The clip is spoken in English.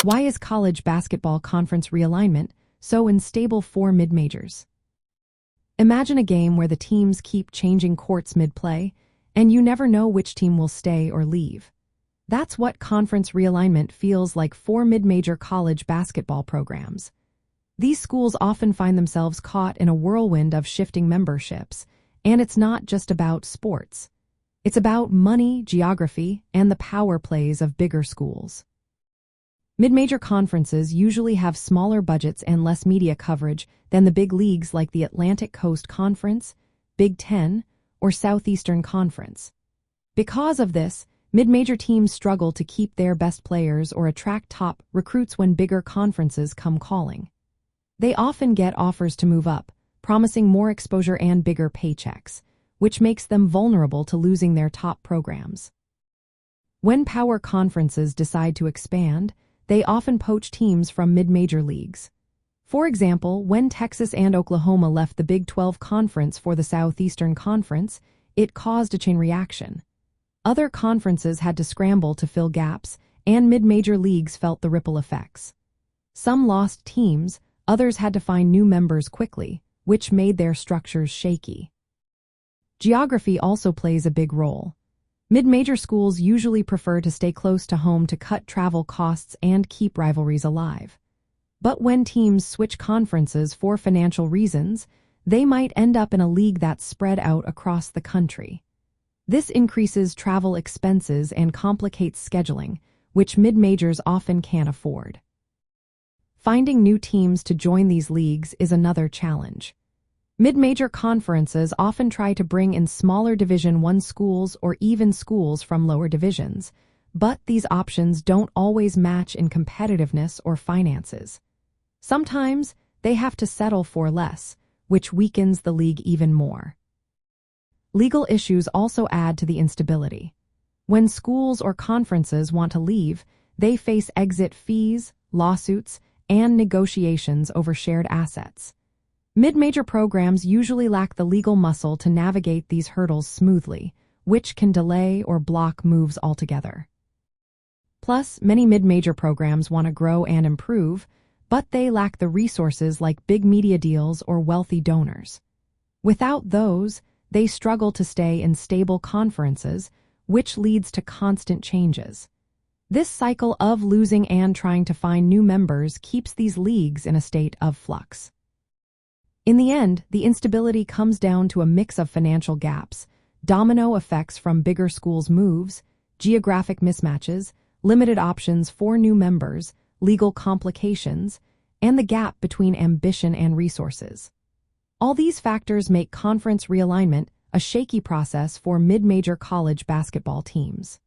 Why is college basketball conference realignment so unstable for mid-majors? Imagine a game where the teams keep changing courts mid-play, and you never know which team will stay or leave. That's what conference realignment feels like for mid-major college basketball programs. These schools often find themselves caught in a whirlwind of shifting memberships, and it's not just about sports. It's about money, geography, and the power plays of bigger schools. Mid-major conferences usually have smaller budgets and less media coverage than the big leagues like the Atlantic Coast Conference, Big Ten, or Southeastern Conference. Because of this, mid-major teams struggle to keep their best players or attract top recruits when bigger conferences come calling. They often get offers to move up, promising more exposure and bigger paychecks, which makes them vulnerable to losing their top programs. When power conferences decide to expand, they often poach teams from mid-major leagues. For example, when Texas and Oklahoma left the Big 12 Conference for the Southeastern Conference, it caused a chain reaction. Other conferences had to scramble to fill gaps, and mid-major leagues felt the ripple effects. Some lost teams, others had to find new members quickly, which made their structures shaky. Geography also plays a big role. Mid-major schools usually prefer to stay close to home to cut travel costs and keep rivalries alive. But when teams switch conferences for financial reasons, they might end up in a league that's spread out across the country. This increases travel expenses and complicates scheduling, which mid-majors often can't afford. Finding new teams to join these leagues is another challenge. Mid-major conferences often try to bring in smaller Division I schools or even schools from lower divisions, but these options don't always match in competitiveness or finances. Sometimes they have to settle for less, which weakens the league even more. Legal issues also add to the instability. When schools or conferences want to leave, they face exit fees, lawsuits, and negotiations over shared assets. Mid-major programs usually lack the legal muscle to navigate these hurdles smoothly, which can delay or block moves altogether. Plus, many mid-major programs want to grow and improve, but they lack the resources like big media deals or wealthy donors. Without those, they struggle to stay in stable conferences, which leads to constant changes. This cycle of losing and trying to find new members keeps these leagues in a state of flux. In the end, the instability comes down to a mix of financial gaps, domino effects from bigger schools' moves, geographic mismatches, limited options for new members, legal complications, and the gap between ambition and resources. All these factors make conference realignment a shaky process for mid-major college basketball teams.